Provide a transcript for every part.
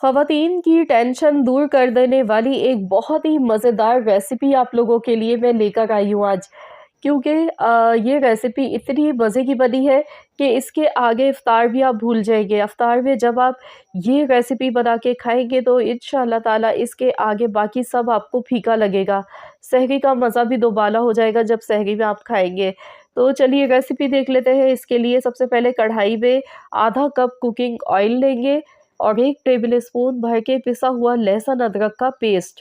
ख़वातीन की टेंशन दूर कर देने वाली एक बहुत ही मज़ेदार रेसिपी आप लोगों के लिए मैं लेकर आई हूँ आज। क्योंकि ये रेसिपी इतनी मज़े की बनी है कि इसके आगे इफ़्तार भी आप भूल जाएँगे। इफ़्तार में जब आप ये रेसिपी बना के खाएँगे तो इंशाअल्लाह ताला इसके आगे बाकी सब आपको फ़ीका लगेगा। सहरी का मज़ा भी दोबाला हो जाएगा जब सहरी में आप खाएँगे। तो चलिए रेसिपी देख लेते हैं। इसके लिए सबसे पहले कढ़ाई में आधा कप कुकिंग ऑयल लेंगे और 1 टेबल स्पून भर के पिसा हुआ लहसुन अदरक का पेस्ट,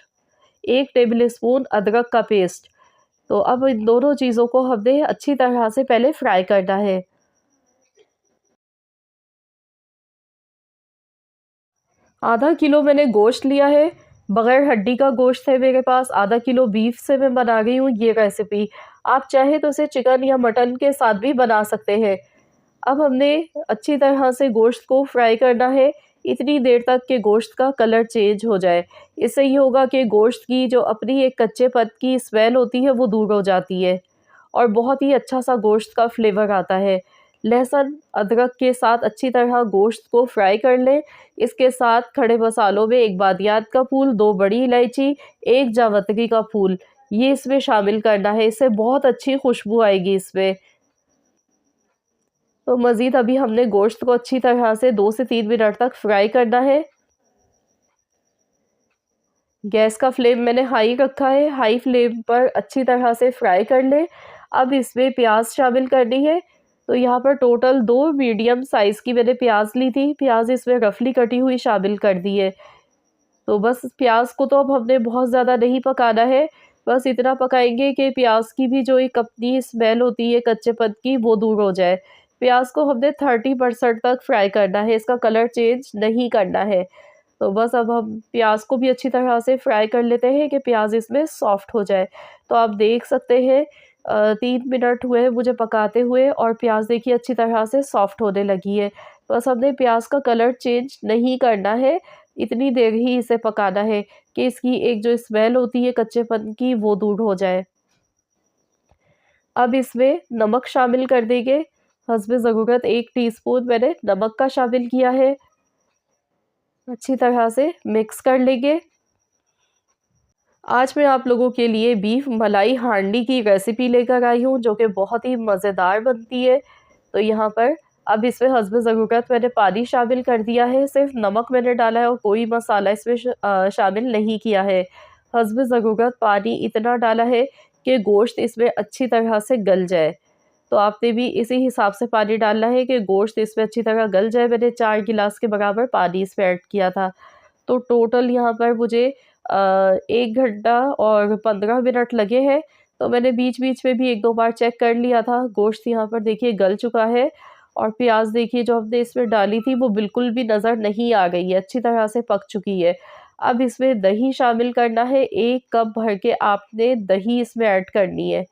1 टेबल स्पून अदरक का पेस्ट। तो अब इन दोनों चीज़ों को हमने अच्छी तरह से पहले फ्राई करना है। आधा किलो मैंने गोश्त लिया है, बगैर हड्डी का गोश्त है मेरे पास। आधा किलो बीफ से मैं बना रही हूँ ये रेसिपी। आप चाहे तो इसे चिकन या मटन के साथ भी बना सकते हैं। अब हमने अच्छी तरह से गोश्त को फ्राई करना है, इतनी देर तक कि गोश्त का कलर चेंज हो जाए। इससे ये होगा कि गोश्त की जो अपनी एक कच्चेपन की स्मेल होती है वो दूर हो जाती है और बहुत ही अच्छा-सा गोश्त का फ्लेवर आता है। लहसुन, अदरक के साथ अच्छी तरह गोश्त को फ्राई कर लें। इसके साथ खड़े मसालों में 1 बादियात का फूल, 2 बड़ी इलायची, 1 जावित्री का फूल, ये इसमें शामिल करना है। इससे बहुत अच्छी खुशबू आएगी इसमें। तो मज़ीद अभी हमने गोश्त को अच्छी तरह से 2 से 3 मिनट तक फ्राई करना है। गैस का फ्लेम मैंने हाई रखा है, हाई फ्लेम पर अच्छी तरह से फ्राई कर लें। अब इसमें प्याज शामिल करनी है। तो यहाँ पर टोटल 2 मीडियम साइज़ की मैंने प्याज ली थी। प्याज इसमें रफली कटी हुई शामिल कर दी है। तो बस प्याज को तो अब हमने बहुत ज़्यादा नहीं पकाना है, बस इतना पकाएंगे कि प्याज की भी जो एक अपनी स्मेल होती है कच्चेपन की वो दूर हो जाए। प्याज को हमने 30% तक फ्राई करना है, इसका कलर चेंज नहीं करना है। तो बस अब हम प्याज को भी अच्छी तरह से फ्राई कर लेते हैं कि प्याज इसमें सॉफ्ट हो जाए। तो आप देख सकते हैं 3 मिनट हुए मुझे पकाते हुए और प्याज देखिए अच्छी तरह से सॉफ्ट होने लगी है। बस हमने प्याज का कलर चेंज नहीं करना है, इतनी देर ही इसे पकाना है कि इसकी एक जो स्मेल होती है कच्चेपन की वो दूर हो जाए। अब इसमें नमक शामिल कर देंगे, हस्बे ज़रूरत 1 टीस्पून मैंने नमक का शामिल किया है। अच्छी तरह से मिक्स कर लेंगे। आज मैं आप लोगों के लिए बीफ मलाई हांडी की रेसिपी लेकर आई हूँ जो कि बहुत ही मज़ेदार बनती है। तो यहाँ पर अब इसमें हस्बे ज़रूरत मैंने पानी शामिल कर दिया है, सिर्फ़ नमक मैंने डाला है और कोई मसाला इसमें शामिल नहीं किया है। हस्बे ज़रूरत पानी इतना डाला है कि गोश्त इसमें अच्छी तरह से गल जाए। तो आपने भी इसी हिसाब से पानी डालना है कि गोश्त इसमें अच्छी तरह गल जाए। मैंने 4 गिलास के बराबर पानी इसमें ऐड किया था। तो टोटल यहाँ पर मुझे 1 घंटा और 15 मिनट लगे हैं। तो मैंने बीच-बीच में भी 1-2 बार चेक कर लिया था। गोश्त यहाँ पर देखिए गल चुका है और प्याज़ देखिए जो हमने इसमें डाली थी वो बिल्कुल भी नज़र नहीं आ गई है, अच्छी तरह से पक चुकी है। अब इसमें दही शामिल करना है, 1 कप भर के आपने दही इसमें ऐड करनी है।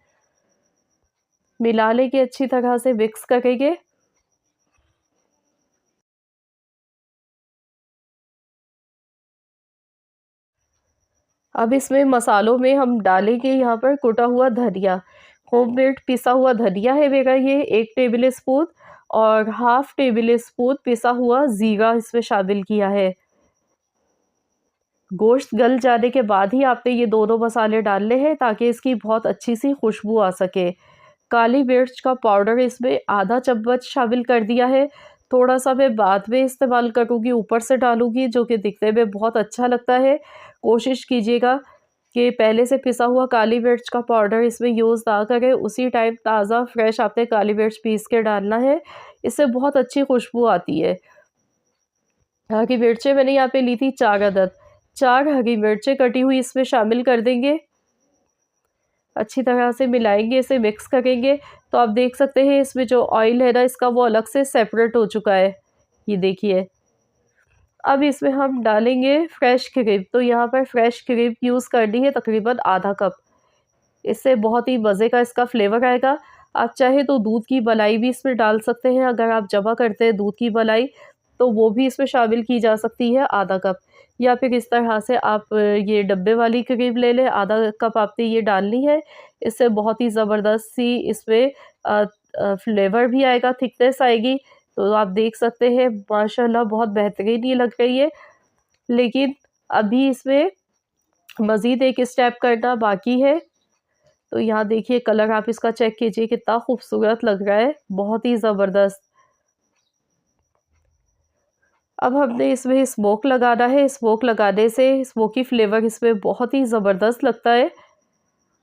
मिला लेके अच्छी तरह से मिक्स करेंगे। अब इसमें मसालों में हम डालेंगे यहाँ पर कुटा हुआ धनिया, होममेड पिसा हुआ धनिया है मेरा ये 1 टेबल स्पून और हाफ़ टेबल स्पून पिसा हुआ ज़ीरा इसमें शामिल किया है। गोश्त गल जाने के बाद ही आपने ये दोनों मसाले डालने हैं ताकि इसकी बहुत अच्छी सी खुशबू आ सके। काली मिर्च का पाउडर इसमें आधा चम्मच शामिल कर दिया है। थोड़ा-सा मैं बाद में इस्तेमाल करूँगी, ऊपर से डालूँगी जो कि दिखने में बहुत अच्छा लगता है। कोशिश कीजिएगा कि पहले से पिसा हुआ काली मिर्च का पाउडर इसमें यूज़ ना करें, उसी टाइम ताज़ा फ्रेश आपने काली मिर्च पीस के डालना है। इससे बहुत अच्छी खुशबू आती है। हरी मिर्चें मैंने यहाँ पे ली थी 4 अदद। 4 हरी मिर्चें कटी हुई इसमें शामिल कर देंगे। अच्छी तरह से मिलाएँगे, इसे मिक्स करेंगे। तो आप देख सकते हैं इसमें जो ऑयल है ना इसका वो अलग से सेपरेट हो चुका है। ये देखिए। अब इसमें हम डालेंगे फ्रेश क्रीम। तो यहाँ पर फ्रेश क्रीम यूज़ करनी है तकरीबन आधा कप। इससे बहुत ही मज़े का इसका फ्लेवर आएगा। आप चाहे तो दूध की मलाई भी इसमें डाल सकते हैं, अगर आप जमा करते हैं दूध की मलाई, तो वो भी इसमें शामिल की जा सकती है आधा कप। या फिर इस तरह से आप ये डब्बे वाली क्रीम ले लें, आधा कप आपने ये डालनी है। इससे बहुत ही ज़बरदस्त सी इसमें फ्लेवर भी आएगा, थिकनेस आएगी। तो आप देख सकते हैं माशाल्लाह बहुत बेहतरीन ये लग रही है। लेकिन अभी इसमें मज़ीद एक स्टेप करना बाकी है। तो यहाँ देखिए कलर आप इसका चेक कीजिए कितना खूबसूरत लग रहा है, बहुत ही ज़बरदस्त। अब हमने इसमें स्मोक लगाना है, स्मोक लगाने से स्मोकी फ्लेवर इसमें बहुत ही ज़बरदस्त लगता है।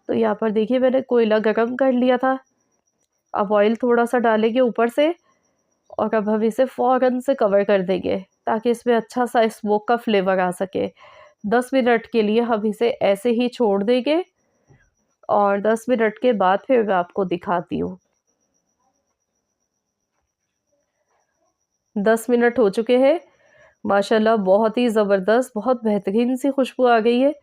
तो यहाँ पर देखिए मैंने कोयला गरम कर लिया था। अब ऑयल थोड़ा-सा डालेंगे ऊपर से और अब हम इसे फ़ौरन से कवर कर देंगे ताकि इसमें अच्छा-सा स्मोक का फ्लेवर आ सके। 10 मिनट के लिए हम इसे ऐसे ही छोड़ देंगे और 10 मिनट के बाद फिर मैं आपको दिखाती हूँ। 10 मिनट हो चुके हैं। माशाल्लाह बहुत ही ज़बरदस्त, बहुत बेहतरीन सी खुशबू आ गई है।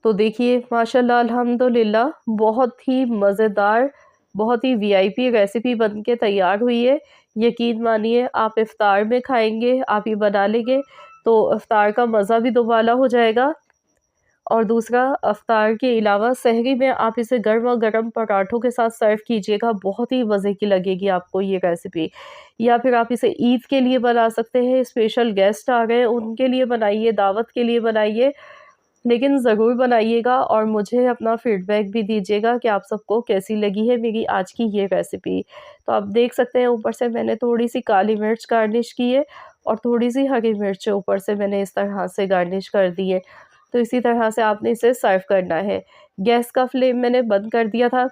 तो देखिए माशाल्लाह अल्हम्दुलिल्लाह बहुत ही मज़ेदार, बहुत ही वीआईपी रेसिपी बन के तैयार हुई है। यकीन मानिए आप इफ़्तार में खाएँगे, आप ये बना लेंगे तो इफ़्तार का मज़ा भी दुबाला हो जाएगा। और दूसरा इफ़्तार के अलावा सहरी में आप इसे गरमा-गरम पराठों के साथ सर्व कीजिएगा, बहुत ही मज़े की लगेगी आपको ये रेसिपी। या फिर आप इसे ईद के लिए बना सकते हैं, स्पेशल गेस्ट आ गए उनके लिए बनाइए, दावत के लिए बनाइए। लेकिन ज़रूर बनाइएगा और मुझे अपना फीडबैक भी दीजिएगा कि आप सबको कैसी लगी है मेरी आज की ये रेसिपी। तो आप देख सकते हैं ऊपर से मैंने थोड़ी-सी काली मिर्च गार्निश की है और थोड़ी-सी हरी मिर्च ऊपर से मैंने इस तरह से गार्निश कर दी है। तो इसी तरह से आपने इसे सर्व करना है। गैस का फ्लेम मैंने बंद कर दिया था,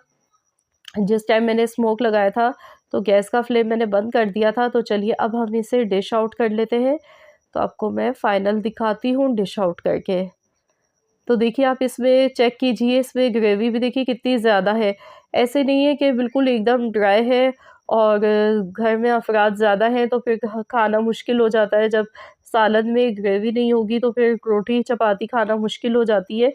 जिस टाइम मैंने स्मोक लगाया था, तो गैस का फ्लेम मैंने बंद कर दिया था। तो चलिए अब हम इसे डिश आउट कर लेते हैं। तो आपको मैं फाइनल दिखाती हूँ डिश आउट करके। तो देखिए आप इसमें चेक कीजिए, इसमें ग्रेवी भी देखिए कितनी ज़्यादा है। ऐसे नहीं है कि बिल्कुल एकदम ड्राई है और घर में अफ़राद ज़्यादा हैं तो फिर खाना मुश्किल हो जाता है। जब सालन में ग्रेवी नहीं होगी तो फिर रोटी चपाती खाना मुश्किल हो जाती है।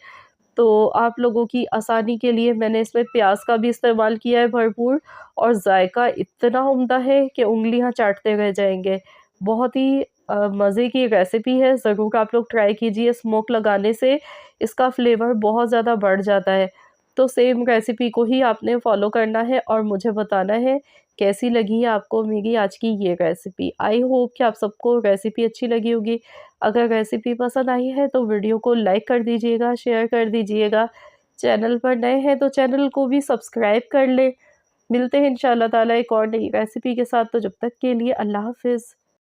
तो आप लोगों की आसानी के लिए मैंने इसमें प्याज़ का भी इस्तेमाल किया है भरपूर और जायका इतना उम्दा है कि उँगलियाँ चाटते रह जाएँगे। बहुत ही मज़े की रेसिपी है, ज़रूर आप लोग ट्राई कीजिए, स्मोक लगाने से इसका फ्लेवर बहुत ज़्यादा बढ़ जाता है। तो सेम रेसिपी को ही आपने फ़ॉलो करना है और मुझे बताना है कैसी लगी है आपको मेरी आज की ये रेसिपी। आई होप कि आप सबको रेसिपी अच्छी लगी होगी। अगर रेसिपी पसंद आई है तो वीडियो को लाइक कर दीजिएगा, शेयर कर दीजिएगा। चैनल पर नए हैं तो चैनल को भी सब्सक्राइब कर लें। मिलते हैं इंशाअल्लाह ताला एक और नई रेसिपी के साथ, तो जब तक के लिए अल्लाह हाफ़िज़।